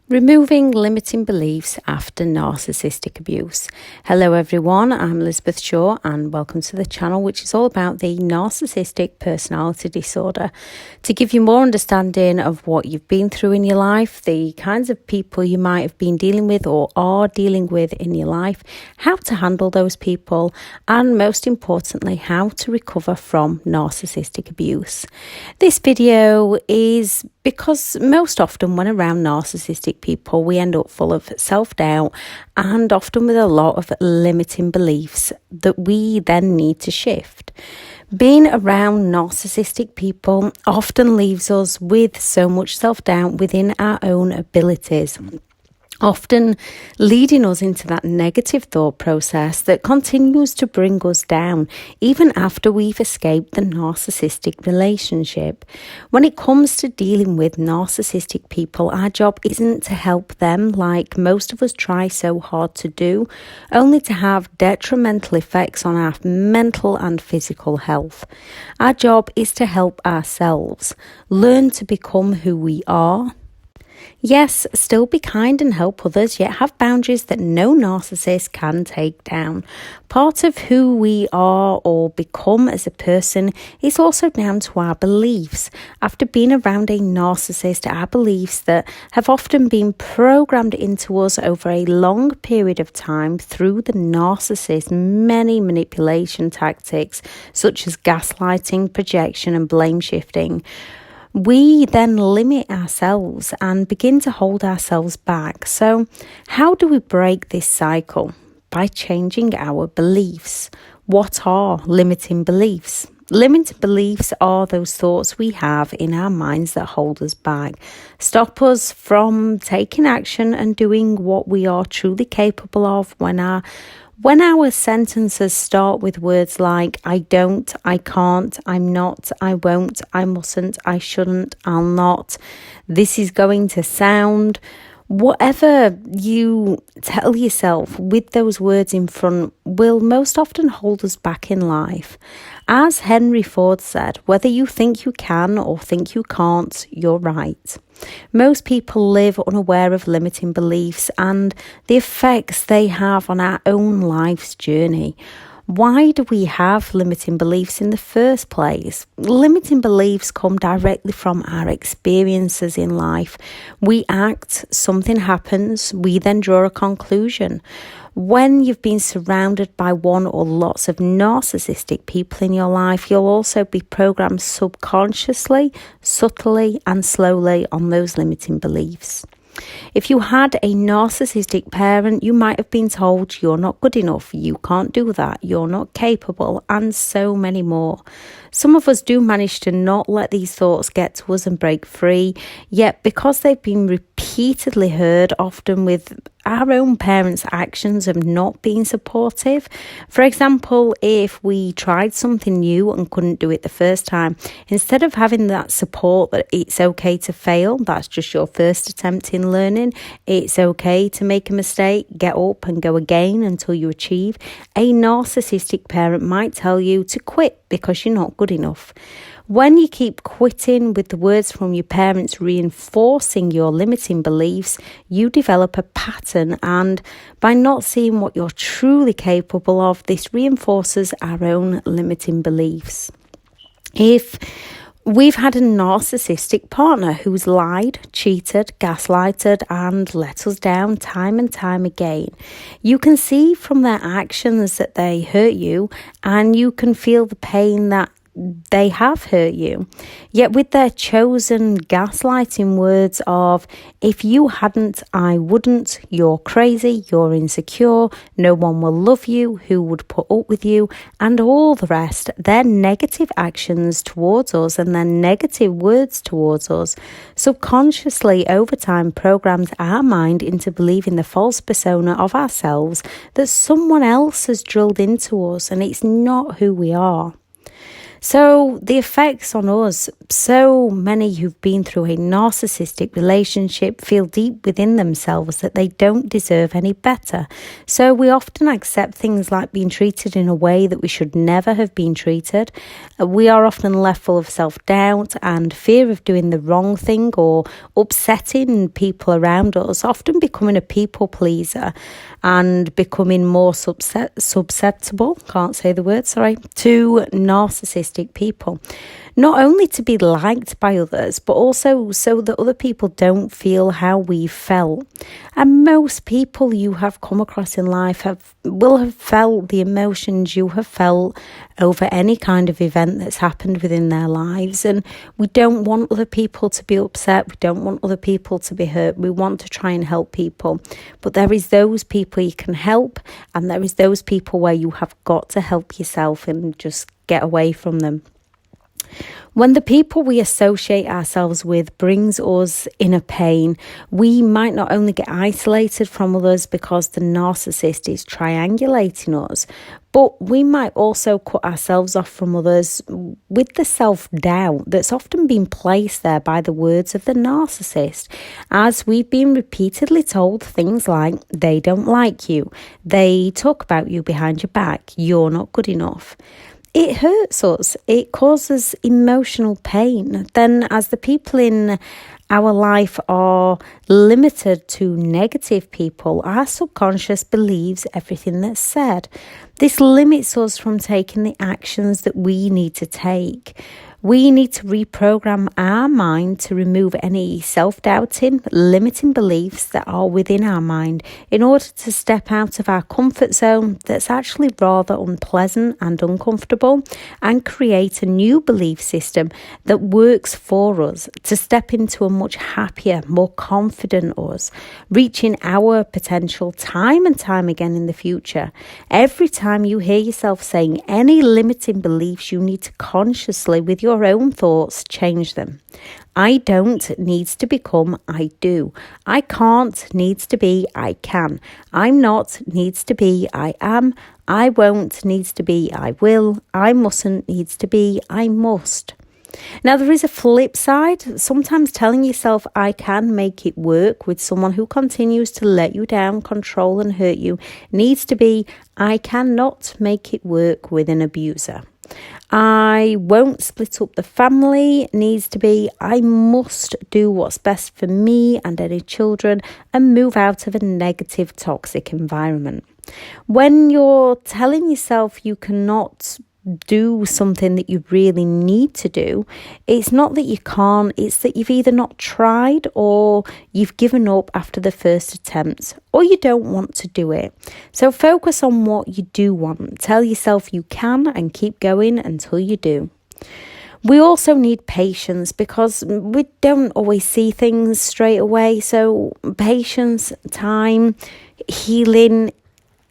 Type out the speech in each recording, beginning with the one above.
Removing limiting beliefs after narcissistic abuse. Hello everyone, I'm Elizabeth Shaw and welcome to the channel, which is all about the narcissistic personality disorder. To give you more understanding of what you've been through in your life, the kinds of people you might have been dealing with or are dealing with in your life, how to handle those people, and most importantly, how to recover from narcissistic abuse. This video is because most often when around narcissistic people, we end up full of self-doubt and often with a lot of limiting beliefs that we then need to shift. Being around narcissistic people often leaves us with so much self-doubt within our own abilities, often leading us into that negative thought process that continues to bring us down even after we've escaped the narcissistic relationship. When it comes to dealing with narcissistic people, our job isn't to help them like most of us try so hard to do, only to have detrimental effects on our mental and physical health. Our job is to help ourselves, learn to become who we are. Yes, still be kind and help others, yet have boundaries that no narcissist can take down. Part of who we are or become as a person is also down to our beliefs. After being around a narcissist, our beliefs that have often been programmed into us over a long period of time through the narcissist's many manipulation tactics, such as gaslighting, projection, and blame shifting. We then limit ourselves and begin to hold ourselves back. So how do we break this cycle? By changing our beliefs. What are limiting beliefs? Limiting beliefs are those thoughts we have in our minds that hold us back, stop us from taking action and doing what we are truly capable of when our sentences start with words like I don't, I can't, I'm not, I won't, I mustn't, I shouldn't, I'll not, this is going to sound. Whatever you tell yourself with those words in front will most often hold us back in life. As Henry Ford said, whether you think you can or think you can't, you're right. Most people live unaware of limiting beliefs and the effects they have on our own life's journey. Why do we have limiting beliefs in the first place? Limiting beliefs come directly from our experiences in life. We act, something happens, we then draw a conclusion. When you've been surrounded by one or lots of narcissistic people in your life, you'll also be programmed subconsciously, subtly, and slowly on those limiting beliefs. If you had a narcissistic parent, you might have been told you're not good enough, you can't do that, you're not capable, and so many more. Some of us do manage to not let these thoughts get to us and break free, yet because they've been repeatedly heard, often with our own parents' actions of not being supportive. For example, if we tried something new and couldn't do it the first time, instead of having that support that it's okay to fail, that's just your first attempt in learning, it's okay to make a mistake, get up and go again until you achieve, a narcissistic parent might tell you to quit because you're not good enough. When you keep quitting with the words from your parents reinforcing your limiting beliefs, you develop a pattern, and by not seeing what you're truly capable of, this reinforces our own limiting beliefs. If we've had a narcissistic partner who's lied, cheated, gaslighted, and let us down time and time again, you can see from their actions that they hurt you, and you can feel the pain that they have hurt you. Yet with their chosen gaslighting words of, if you hadn't, I wouldn't, you're crazy, you're insecure, no one will love you, who would put up with you, and all the rest, their negative actions towards us and their negative words towards us subconsciously over time programs our mind into believing the false persona of ourselves that someone else has drilled into us, and it's not who we are. So the effects on us, so many who've been through a narcissistic relationship feel deep within themselves that they don't deserve any better. So we often accept things like being treated in a way that we should never have been treated. We are often left full of self-doubt and fear of doing the wrong thing or upsetting people around us, often becoming a people pleaser and becoming more susceptible, to narcissistic people. Not only to be liked by others, but also so that other people don't feel how we felt. And most people you have come across in life will have felt the emotions you have felt over any kind of event that's happened within their lives. And we don't want other people to be upset. We don't want other people to be hurt. We want to try and help people. But there is those people you can help, and there is those people where you have got to help yourself and just get away from them. When the people we associate ourselves with brings us inner pain, we might not only get isolated from others because the narcissist is triangulating us, but we might also cut ourselves off from others with the self-doubt that's often been placed there by the words of the narcissist, as we've been repeatedly told things like, they don't like you, they talk about you behind your back, you're not good enough. It hurts us. It causes emotional pain. Then as the people in our life are limited to negative people, our subconscious believes everything that's said. This limits us from taking the actions that we need to take. We need to reprogram our mind to remove any self-doubting, limiting beliefs that are within our mind in order to step out of our comfort zone that's actually rather unpleasant and uncomfortable, and create a new belief system that works for us to step into a much happier, more confident us, reaching our potential time and time again in the future. Every time you hear yourself saying any limiting beliefs, you need to consciously, with your own thoughts, change them. I don't needs to become I do. I can't needs to be I can. I'm not needs to be I am. I won't needs to be I will. I mustn't needs to be I must. Now, there is a flip side. Sometimes telling yourself I can make it work with someone who continues to let you down, control and hurt you needs to be I cannot make it work with an abuser. I won't split up the family needs to be I must do what's best for me and any children and move out of a negative, toxic environment. When you're telling yourself you cannot do something that you really need to do, it's not that you can't, it's that you've either not tried or you've given up after the first attempt, or you don't want to do it. So focus on what you do want. Tell yourself you can and keep going until you do. We also need patience because we don't always see things straight away. So patience, time, healing,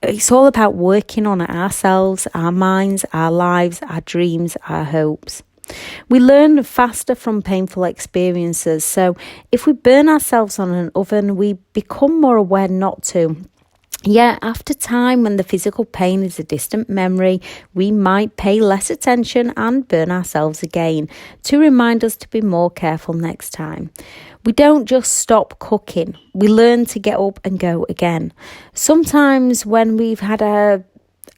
it's all about working on ourselves, our minds, our lives, our dreams, our hopes. We learn faster from painful experiences. So if we burn ourselves on an oven, we become more aware not to. Yeah, after time, when the physical pain is a distant memory, we might pay less attention and burn ourselves again to remind us to be more careful next time. We don't just stop cooking. We learn to get up and go again. Sometimes when we've had a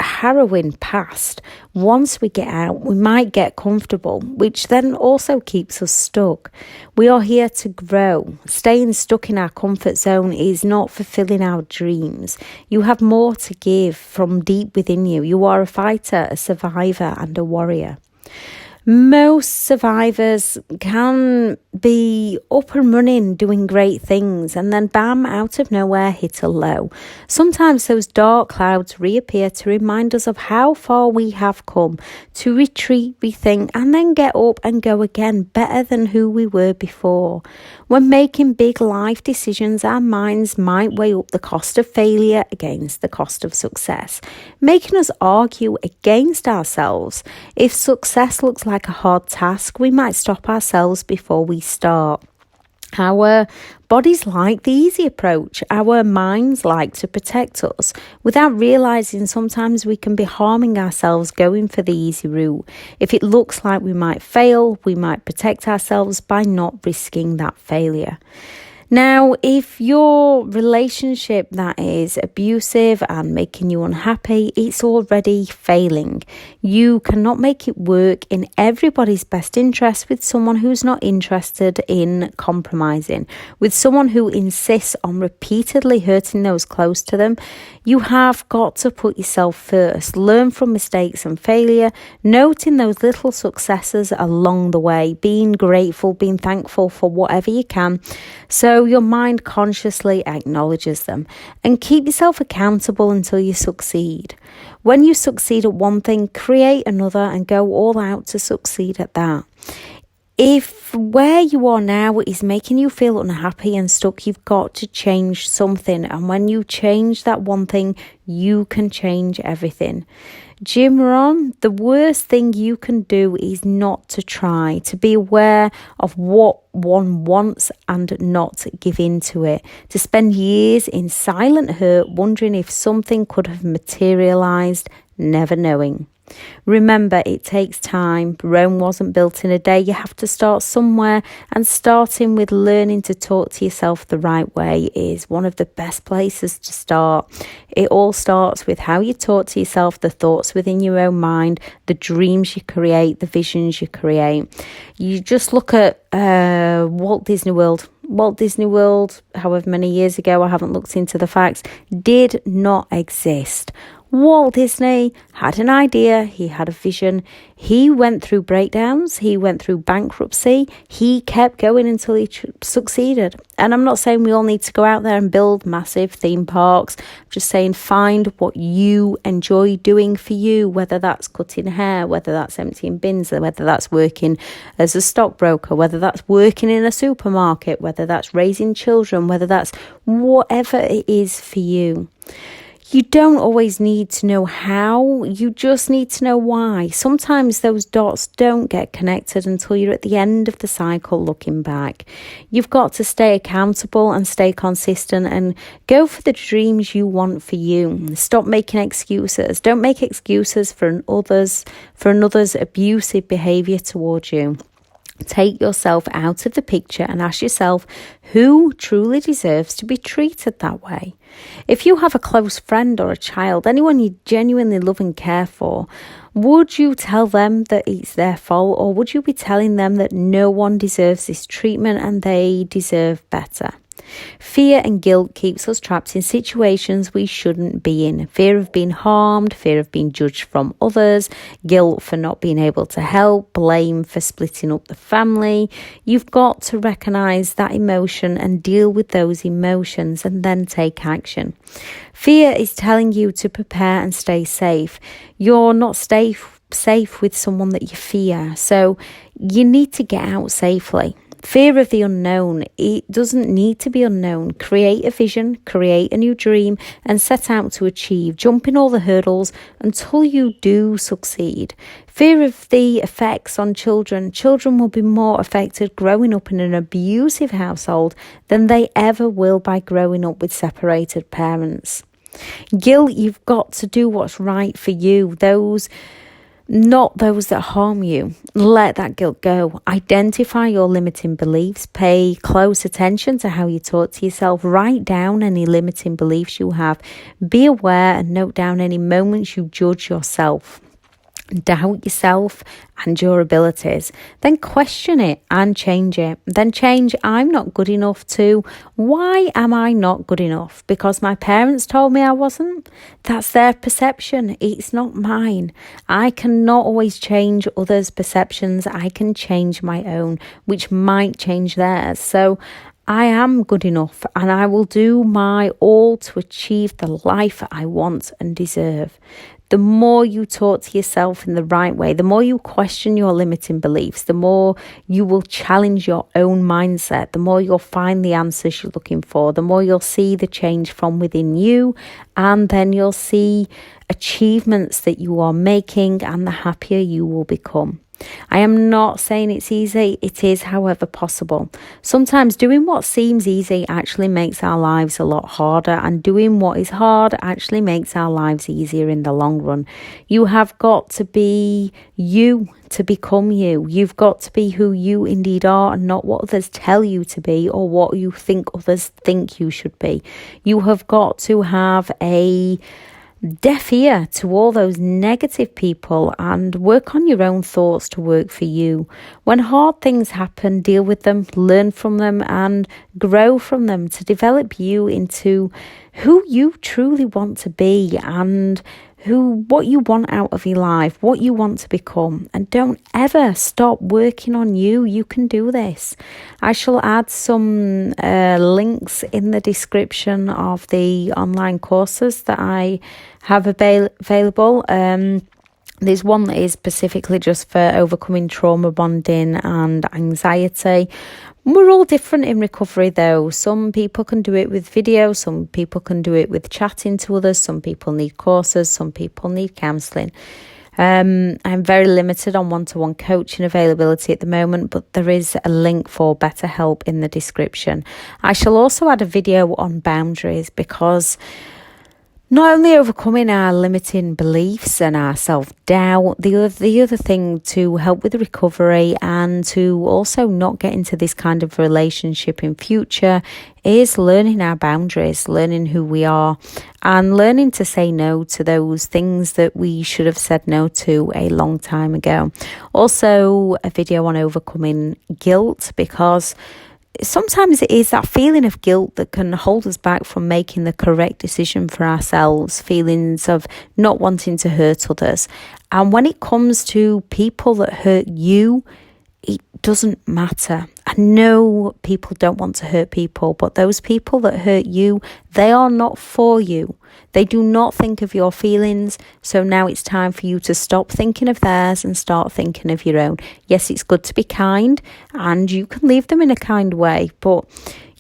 harrowing past, once we get out, we might get comfortable, which then also keeps us stuck. We are here to grow. Staying stuck in our comfort zone is not fulfilling our dreams. You have more to give from deep within you. You are a fighter, a survivor, and a warrior. Most survivors can be up and running, doing great things, and then bam, out of nowhere, hit a low. Sometimes those dark clouds reappear to remind us of how far we have come, to retreat, rethink, and then get up and go again, better than who we were before. When making big life decisions, our minds might weigh up the cost of failure against the cost of success, making us argue against ourselves. If success looks like a hard task, we might stop ourselves before we start. Our bodies like the easy approach. Our minds like to protect us. Without realising, sometimes we can be harming ourselves going for the easy route. If it looks like we might fail, we might protect ourselves by not risking that failure. Now, if your relationship that is abusive and making you unhappy, it's already failing. You cannot make it work in everybody's best interest with someone who's not interested in compromising, with someone who insists on repeatedly hurting those close to them. You have got to put yourself first, learn from mistakes and failure, noting those little successes along the way, being grateful, being thankful for whatever you can, so your mind consciously acknowledges them, and keep yourself accountable until you succeed. When you succeed at one thing, create another and go all out to succeed at that. If where you are now is making you feel unhappy and stuck, you've got to change something. And when you change that one thing, you can change everything. Jim Rohn, the worst thing you can do is not to try, to be aware of what one wants and not give in to it, to spend years in silent hurt, wondering if something could have materialized, never knowing. Remember, it takes time. Rome wasn't built in a day. You have to start somewhere, and starting with learning to talk to yourself the right way is one of the best places to start. It all starts with how you talk to yourself, the thoughts within your own mind, the dreams you create, the visions you create. You just look at Walt Disney World. Walt Disney World, however many years ago, I haven't looked into the facts, did not exist. Walt Disney had an idea, he had a vision, he went through breakdowns, he went through bankruptcy, he kept going until he succeeded. And I'm not saying we all need to go out there and build massive theme parks. I'm just saying find what you enjoy doing for you, whether that's cutting hair, whether that's emptying bins, whether that's working as a stockbroker, whether that's working in a supermarket, whether that's raising children, whether that's whatever it is for you. You don't always need to know how, you just need to know why. Sometimes those dots don't get connected until you're at the end of the cycle looking back. You've got to stay accountable and stay consistent and go for the dreams you want for you. Stop making excuses. Don't make excuses for another's abusive behaviour towards you. Take yourself out of the picture and ask yourself who truly deserves to be treated that way. If you have a close friend or a child, anyone you genuinely love and care for, would you tell them that it's their fault, or would you be telling them that no one deserves this treatment and they deserve better? Fear and guilt keeps us trapped in situations we shouldn't be in. Fear of being harmed, fear of being judged from others, guilt for not being able to help, blame for splitting up the family. You've got to recognise that emotion and deal with those emotions and then take action. Fear is telling you to prepare and stay safe. You're not safe with someone that you fear, so you need to get out safely. Fear of the unknown, it doesn't need to be unknown. Create a vision, create a new dream and set out to achieve. Jump in all the hurdles until you do succeed. Fear of the effects on children. Children will be more affected growing up in an abusive household than they ever will by growing up with separated parents. Guilt, you've got to do what's right for you. Not those that harm you. Let that guilt go. Identify your limiting beliefs. Pay close attention to how you talk to yourself. Write down any limiting beliefs you have. Be aware and note down any moments you judge yourself. Doubt yourself and your abilities. Then question it and change it. Then change I'm not good enough to why am I not good enough? Because my parents told me I wasn't? That's their perception. It's not mine. I cannot always change others' perceptions. I can change my own, which might change theirs. So I am good enough and I will do my all to achieve the life I want and deserve. The more you talk to yourself in the right way, the more you question your limiting beliefs, the more you will challenge your own mindset, the more you'll find the answers you're looking for, the more you'll see the change from within you, and then you'll see achievements that you are making and the happier you will become. I am not saying it's easy. It is, however, possible. Sometimes doing what seems easy actually makes our lives a lot harder, and doing what is hard actually makes our lives easier in the long run. You have got to be you to become you. You've got to be who you indeed are, and not what others tell you to be or what you think others think you should be. You have got to have a deaf ear to all those negative people and work on your own thoughts to work for you. When hard things happen, deal with them, learn from them, and grow from them to develop you into who you truly want to be and what you want out of your life, what you want to become. And don't ever stop working on you. You can do this. I shall add some links in the description of the online courses that I have available. There's one that is specifically just for overcoming trauma bonding and anxiety. We're all different in recovery though. Some people can do it with video, some people can do it with chatting to others, some people need courses, some people need counselling. I'm very limited on one-to-one coaching availability at the moment, but there is a link for BetterHelp in the description. I shall also add a video on boundaries, because not only overcoming our limiting beliefs and our self-doubt, the other thing to help with the recovery and to also not get into this kind of relationship in future is learning our boundaries, learning who we are, and learning to say no to those things that we should have said no to a long time ago. Also, a video on overcoming guilt, because sometimes it is that feeling of guilt that can hold us back from making the correct decision for ourselves, feelings of not wanting to hurt others. And when it comes to people that hurt you, it doesn't matter. I know people don't want to hurt people, but those people that hurt you, they are not for you. They do not think of your feelings. So now it's time for you to stop thinking of theirs and start thinking of your own. Yes, it's good to be kind, and you can leave them in a kind way, but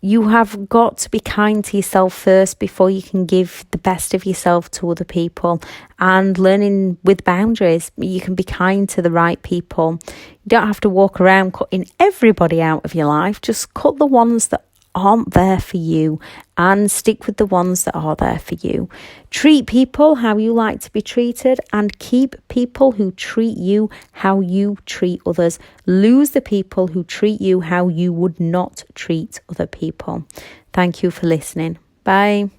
you have got to be kind to yourself first before you can give the best of yourself to other people. And learning with boundaries, you can be kind to the right people. You don't have to walk around cutting everybody out of your life. Just cut the ones that aren't there for you and stick with the ones that are there for you. Treat people how you like to be treated, and keep people who treat you how you treat others. Lose the people who treat you how you would not treat other people. Thank you for listening. Bye.